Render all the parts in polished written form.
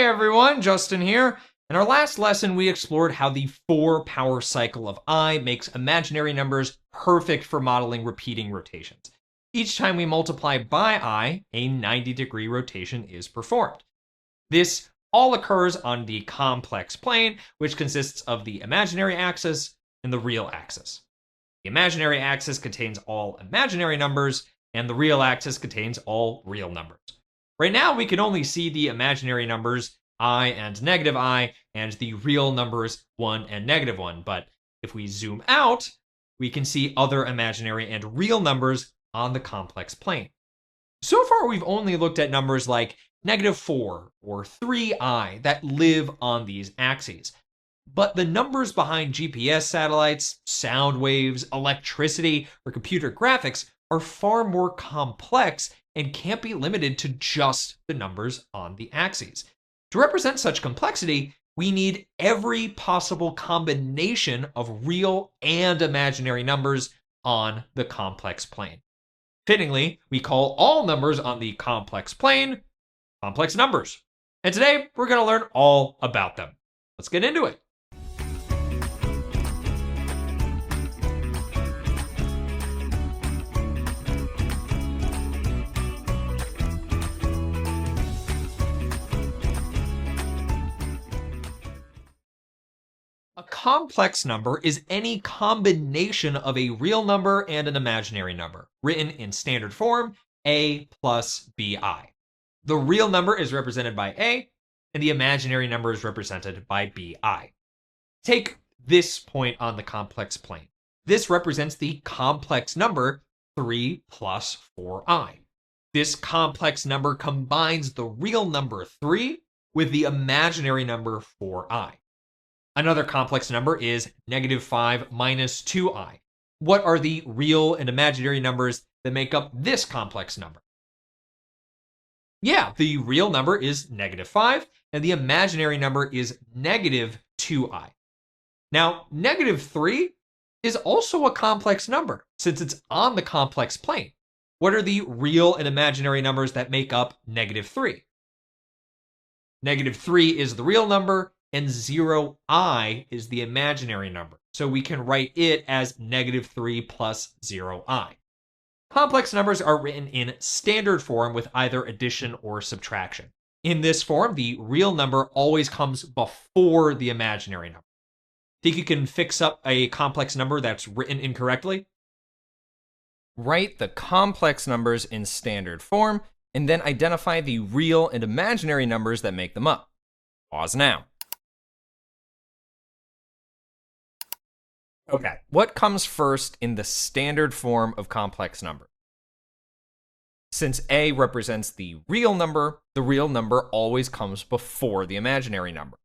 Hey everyone, Justin here. In our last lesson, we explored how the 4-power cycle of I makes imaginary numbers perfect for modeling repeating rotations. Each time we multiply by I, a 90-degree rotation is performed. This all occurs on the complex plane, which consists of the imaginary axis and the real axis. The imaginary axis contains all imaginary numbers, and the real axis contains all real numbers. Right now, we can only see the imaginary numbers I and negative I, and the real numbers 1 and negative 1. But if we zoom out, we can see other imaginary and real numbers on the complex plane. So far, we've only looked at numbers like -4 or 3i that live on these axes. But the numbers behind GPS satellites, sound waves, electricity, or computer graphics are far more complex and can't be limited to just the numbers on the axes. To represent such complexity, we need every possible combination of real and imaginary numbers on the complex plane. Fittingly, we call all numbers on the complex plane complex numbers. And today, we're going to learn all about them. Let's get into it. A complex number is any combination of a real number and an imaginary number, written in standard form, a plus bi. The real number is represented by a, and the imaginary number is represented by bi. Take this point on the complex plane. This represents the complex number 3 plus 4i. This complex number combines the real number 3 with the imaginary number 4i. Another complex number is -5 minus 2i. What are the real and imaginary numbers that make up this complex number? Yeah, the real number is -5, and the imaginary number is -2i. Now, -3 is also a complex number, since it's on the complex plane. What are the real and imaginary numbers that make up -3? -3 is the real number, and 0i is the imaginary number. So we can write it as -3 plus 0i. Complex numbers are written in standard form with either addition or subtraction. In this form, the real number always comes before the imaginary number. Think you can fix up a complex number that's written incorrectly? Write the complex numbers in standard form, and then identify the real and imaginary numbers that make them up. Pause now. Okay, what comes first in the standard form of complex number? Since a represents the real number always comes before the imaginary number.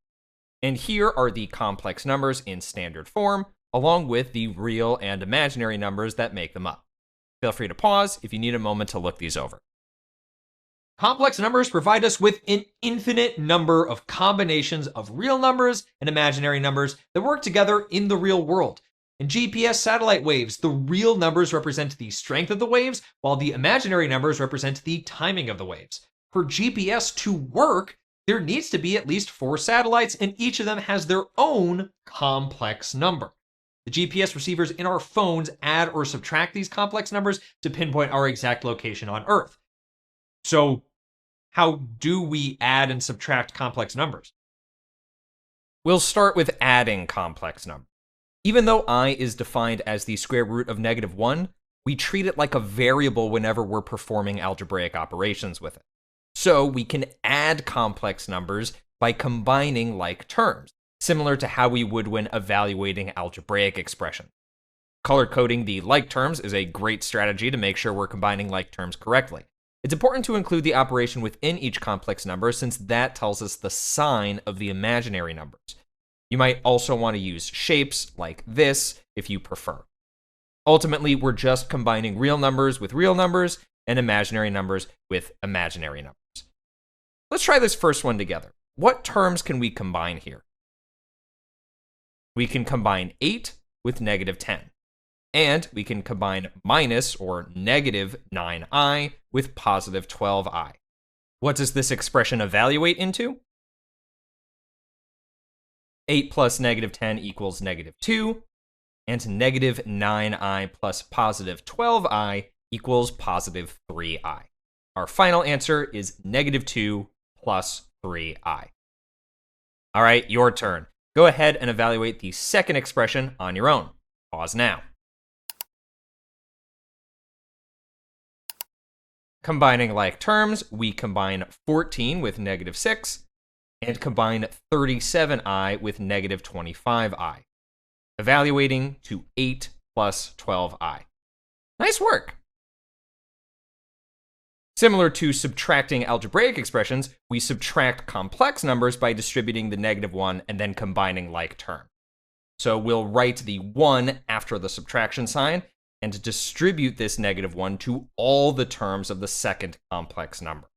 And here are the complex numbers in standard form, along with the real and imaginary numbers that make them up. Feel free to pause if you need a moment to look these over. Complex numbers provide us with an infinite number of combinations of real numbers and imaginary numbers that work together in the real world. In GPS satellite waves, the real numbers represent the strength of the waves, while the imaginary numbers represent the timing of the waves. For GPS to work, there needs to be at least 4 satellites, and each of them has their own complex number. The GPS receivers in our phones add or subtract these complex numbers to pinpoint our exact location on Earth. So, how do we add and subtract complex numbers? We'll start with adding complex numbers. Even though I is defined as the square root of -1, we treat it like a variable whenever we're performing algebraic operations with it. So we can add complex numbers by combining like terms, similar to how we would when evaluating algebraic expressions. Color coding the like terms is a great strategy to make sure we're combining like terms correctly. It's important to include the operation within each complex number, since that tells us the sign of the imaginary numbers. You might also want to use shapes like this if you prefer. Ultimately, we're just combining real numbers with real numbers and imaginary numbers with imaginary numbers. Let's try this first one together. What terms can we combine here? We can combine 8 with -10. And we can combine minus or -9i with +12i. What does this expression evaluate into? 8 plus negative 10 equals negative 2, and negative 9i plus positive 12i equals positive 3i. Our final answer is negative 2 plus 3i. All right, your turn. Go ahead and evaluate the second expression on your own. Pause now. Combining like terms, we combine 14 with negative 6, and combine 37i with negative 25i, evaluating to 8 plus 12i. Nice work! Similar to subtracting algebraic expressions, we subtract complex numbers by distributing the negative 1 and then combining like term. So we'll write the 1 after the subtraction sign and distribute this negative 1 to all the terms of the second complex number.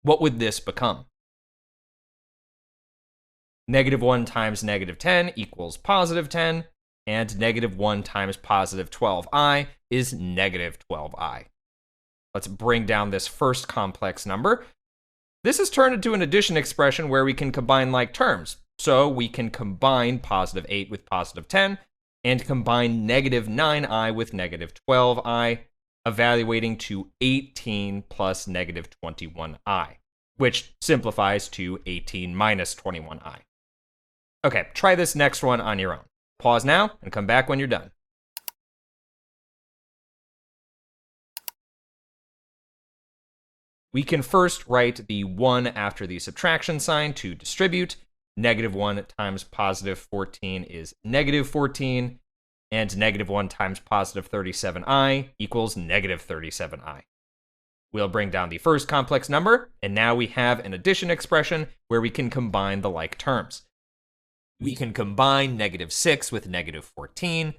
What would this become? Negative 1 times negative 10 equals positive 10, and negative 1 times positive 12i is negative 12i. Let's bring down this first complex number. This is turned into an addition expression where we can combine like terms. So we can combine positive 8 with positive 10, and combine negative 9i with negative 12i, evaluating to 18 plus negative 21i, which simplifies to 18 minus 21i. Okay, try this next one on your own. Pause now and come back when you're done. We can first write the 1 after the subtraction sign to distribute. Negative 1 times positive 14 is negative 14, and negative 1 times positive 37i equals negative 37i. We'll bring down the first complex number, and now we have an addition expression where we can combine the like terms. We can combine negative 6 with negative 14,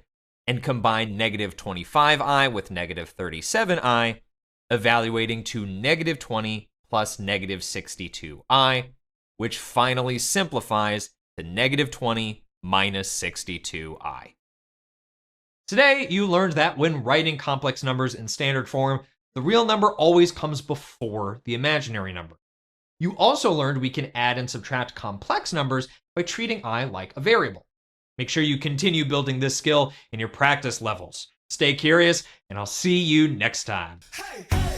and combine negative 25i with negative 37i, evaluating to negative 20 plus negative 62i, which finally simplifies to negative 20 minus 62i. Today, you learned that when writing complex numbers in standard form, the real number always comes before the imaginary number. You also learned we can add and subtract complex numbers by treating I like a variable. Make sure you continue building this skill in your practice levels. Stay curious, and I'll see you next time. Hey, hey.